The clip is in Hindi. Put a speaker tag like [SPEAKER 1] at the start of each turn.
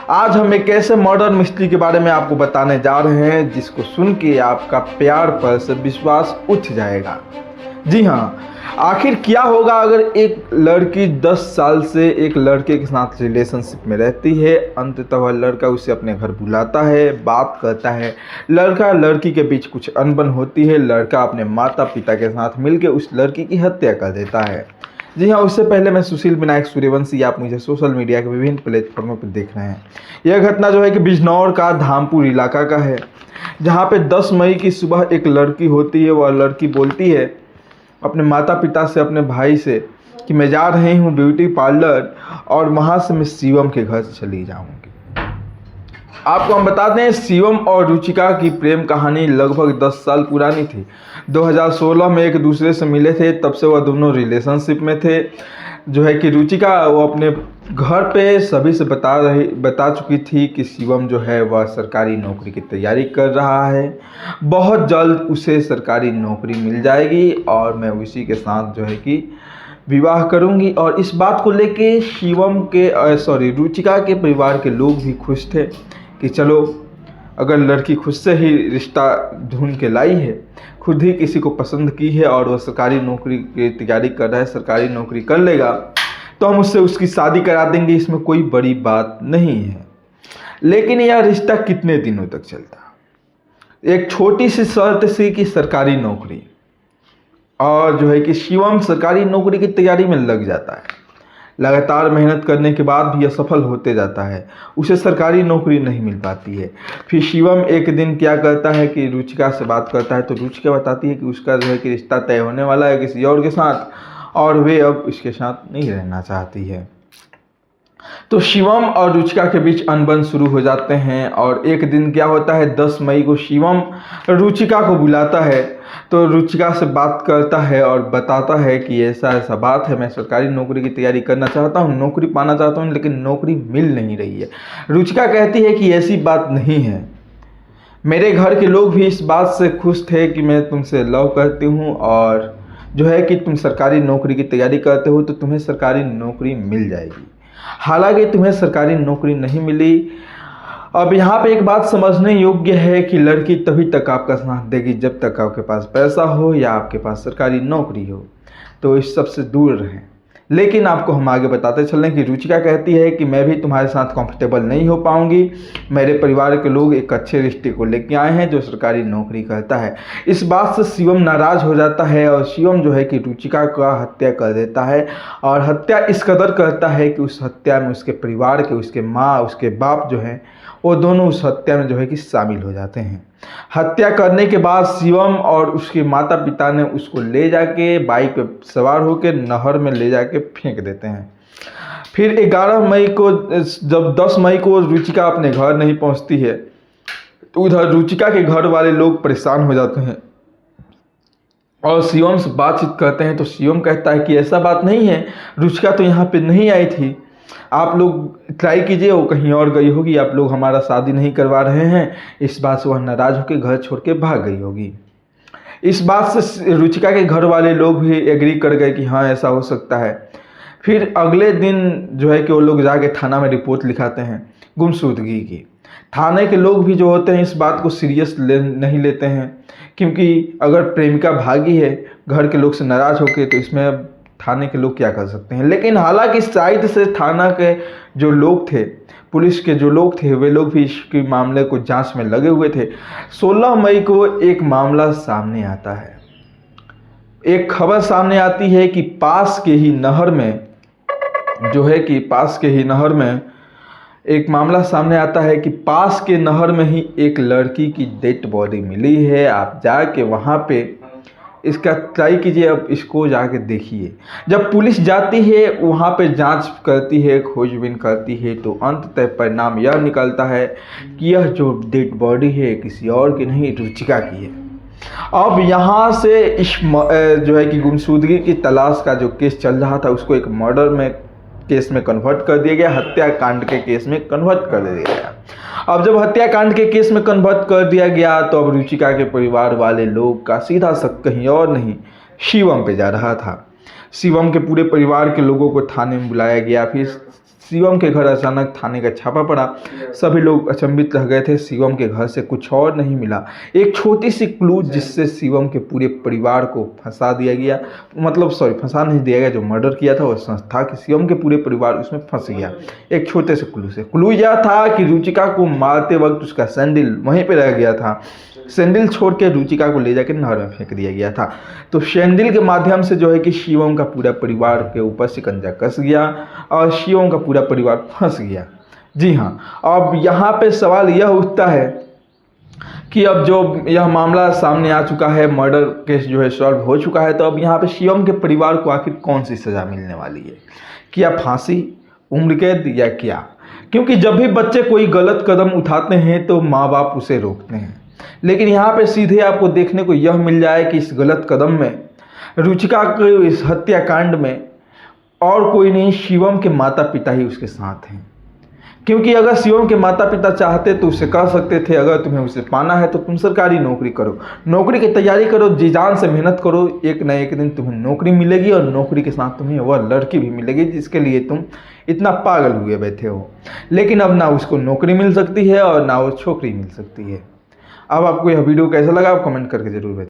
[SPEAKER 1] आज हम एक ऐसे मर्डर मिस्ट्री के बारे में आपको बताने जा रहे हैं जिसको सुन के आपका प्यार पर से विश्वास उठ जाएगा। जी हाँ, आखिर क्या होगा अगर एक लड़की 10 साल से एक लड़के के साथ रिलेशनशिप में रहती है, अंततः वह लड़का उसे अपने घर बुलाता है, बात करता है, लड़का लड़की के बीच कुछ अनबन होती है, लड़का अपने माता पिता के साथ मिलकर उस लड़की की हत्या कर देता है। जी हाँ, उससे पहले मैं सुशील विनायक सूर्यवंशी, आप मुझे सोशल मीडिया के विभिन्न प्लेटफॉर्मों पर देख रहे हैं। यह घटना जो है कि बिजनौर का धामपुर इलाका का है, जहाँ पे 10 मई की सुबह एक लड़की होती है। वह लड़की बोलती है अपने माता पिता से, अपने भाई से कि मैं जा रही हूँ ब्यूटी पार्लर और वहाँ से मैं शिवम के घर से चली जाऊँगी। आपको हम बताते हैं, शिवम और रुचिका की प्रेम कहानी लगभग 10 साल पुरानी थी। 2016 में एक दूसरे से मिले थे, तब से वह दोनों रिलेशनशिप में थे। जो है कि रुचिका वो अपने घर पे सभी से बता चुकी थी कि शिवम जो है वह सरकारी नौकरी की तैयारी कर रहा है, बहुत जल्द उसे सरकारी नौकरी मिल जाएगी और मैं उसी के साथ जो है कि विवाह करूंगी। और इस बात को लेके रुचिका के परिवार के लोग भी खुश थे कि चलो, अगर लड़की खुद से ही रिश्ता ढूंढ के लाई है, खुद ही किसी को पसंद की है और वह सरकारी नौकरी की तैयारी कर रहा है, सरकारी नौकरी कर लेगा, तो हम उससे उसकी शादी करा देंगे। इसमें कोई बड़ी बात नहीं है। लेकिन यह रिश्ता कितने दिनों तक चलता? एक छोटी सी शर्त सी कि सरकारी नौकरी, और जो है कि शिवम सरकारी नौकरी की तैयारी में लग जाता है। लगातार मेहनत करने के बाद भी असफल होते जाता है, उसे सरकारी नौकरी नहीं मिल पाती है। फिर शिवम एक दिन क्या करता है कि रुचिका से बात करता है, तो रुचिका बताती है कि उसका जो है कि रिश्ता तय होने वाला है किसी और के साथ, और वे अब इसके साथ नहीं रहना चाहती है। तो शिवम और रुचिका के बीच अनबन शुरू हो जाते हैं। और एक दिन क्या होता है, 10 मई को शिवम रुचिका को बुलाता है, तो रुचिका से बात करता है और बताता है कि ऐसा ऐसा बात है, मैं सरकारी नौकरी की तैयारी करना चाहता हूँ, नौकरी पाना चाहता हूँ, लेकिन नौकरी मिल नहीं रही है। रुचिका कहती है कि ऐसी बात नहीं है, मेरे घर के लोग भी इस बात से खुश थे कि मैं तुमसे लव करती हूँ और जो है कि तुम सरकारी नौकरी की तैयारी करते हो तो तुम्हें सरकारी नौकरी मिल जाएगी। हालांकि तुम्हें सरकारी नौकरी नहीं मिली। अब यहाँ पे एक बात समझने योग्य है कि लड़की तभी तक आपका साथ देगी जब तक आपके पास पैसा हो या आपके पास सरकारी नौकरी हो, तो इस सब से दूर रहें। लेकिन आपको हम आगे बताते चलें कि रुचिका कहती है कि मैं भी तुम्हारे साथ कंफर्टेबल नहीं हो पाऊंगी। मेरे परिवार के लोग एक अच्छे रिश्ते को लेके आए हैं जो सरकारी नौकरी करता है। इस बात से शिवम नाराज हो जाता है और शिवम जो है कि रुचिका का हत्या कर देता है। और हत्या इस कदर करता है कि उस हत्या में उसके परिवार के, उसके माँ, उसके बाप जो हैं, वो दोनों उस हत्या में जो है कि शामिल हो जाते हैं। हत्या करने के बाद शिवम और उसके माता पिता ने उसको ले जाके बाइक पे सवार होकर नहर में ले जाके फेंक देते हैं। फिर 11 मई को, जब 10 मई को रुचिका अपने घर नहीं पहुंचती है, तो उधर रुचिका के घर वाले लोग परेशान हो जाते हैं और शिवम से बातचीत करते हैं। तो शिवम कहता है कि ऐसा बात नहीं है, रुचिका तो यहाँ पे नहीं आई थी, आप लोग ट्राई कीजिए, वो कहीं और गई होगी, आप लोग हमारा शादी नहीं करवा रहे हैं। इस बात से वह नाराज होकर घर छोड़ के भाग गई होगी। इस बात से रुचिका के घर वाले लोग भी एग्री कर गए कि हाँ ऐसा हो सकता है। फिर अगले दिन जो है कि वो लोग जाके थाना में रिपोर्ट लिखाते हैं गुमशुदगी की। थाने के लोग भी जो होते हैं इस बात को सीरियस नहीं लेते हैं, क्योंकि अगर प्रेमिका भागी है घर के लोग से नाराज होकर, तो इसमें थाने के लोग क्या कर सकते हैं। लेकिन हालांकि साइड से थाना के जो लोग थे, पुलिस के जो लोग थे, वे लोग भी इसके मामले को जांच में लगे हुए थे। 16 मई को एक मामला सामने आता है। एक खबर सामने आती है कि पास के ही नहर में एक मामला सामने आता है कि पास के नहर में ही एक लड़की की डेड बॉडी मिली है। आप जाके वहाँ पे इसका ट्राई कीजिए, अब इसको जाके देखिए। जब पुलिस जाती है वहाँ पे जांच करती है, खोजबीन करती है, तो अंततः परिणाम यह निकलता है कि यह जो डेड बॉडी है किसी और की नहीं, रुचिका की है। अब यहाँ से इस जो है कि गुमशुदगी की तलाश का जो केस चल रहा था उसको एक मर्डर में केस में कन्वर्ट कर दिया गया, हत्याकांड के केस में कन्वर्ट कर दिया गया। अब जब हत्याकांड के केस में कन्वर्ट कर दिया गया तो अब रुचिका के परिवार वाले लोग का सीधा शक कहीं और नहीं, शिवम पे जा रहा था। शिवम के पूरे परिवार के लोगों को थाने में बुलाया गया। फिर शिवम के घर अचानक थाने का छापा पड़ा। सभी लोग अचंभित रह गए थे। शिवम के घर से कुछ और नहीं मिला, एक छोटी सी क्लू जिससे शिवम के पूरे परिवार को फंसा दिया गया। मतलब सॉरी, फंसा नहीं दिया गया, जो मर्डर किया था वो संस्था कि शिवम के पूरे परिवार उसमें फंस गया एक छोटे से क्लू से। क्लू यह था कि रुचिका को मारते वक्त उसका सैंडल वहीं पे रह गया था। सैंडल छोड़ के रुचिका को ले जाकर नहर में फेंक दिया गया था। तो सैंडल के माध्यम से जो है कि शिवम का पूरा परिवार के ऊपर शिकंजा कस गया और शिवम का पूरा परिवार फंस गया। जी हाँ, अब यहाँ पे सवाल यह उठता है कि अब जो यह मामला सामने आ चुका है, मर्डर केस जो है सॉल्व हो चुका है, तो अब यहाँ पे शिवम के परिवार को आखिर कौन सी सज़ा मिलने वाली है? क्या फांसी, उम्र कैद या क्या? क्योंकि जब भी बच्चे कोई गलत कदम उठाते हैं तो माँ बाप उसे रोकते हैं, लेकिन यहाँ पे सीधे आपको देखने को यह मिल जाए कि इस गलत कदम में, रुचिका के इस हत्याकांड में और कोई नहीं, शिवम के माता पिता ही उसके साथ हैं। क्योंकि अगर शिवम के माता पिता चाहते तो उसे कह सकते थे, अगर तुम्हें उसे पाना है तो तुम सरकारी नौकरी करो, नौकरी की तैयारी करो, जी जान से मेहनत करो, एक न एक दिन तुम्हें नौकरी मिलेगी और नौकरी के साथ तुम्हें वह लड़की भी मिलेगी जिसके लिए तुम इतना पागल हुए बैठे हो। लेकिन अब ना उसको नौकरी मिल सकती है और ना वो छोकरी मिल सकती है। अब आपको यह वीडियो कैसा लगा आप कमेंट करके जरूर बताइए।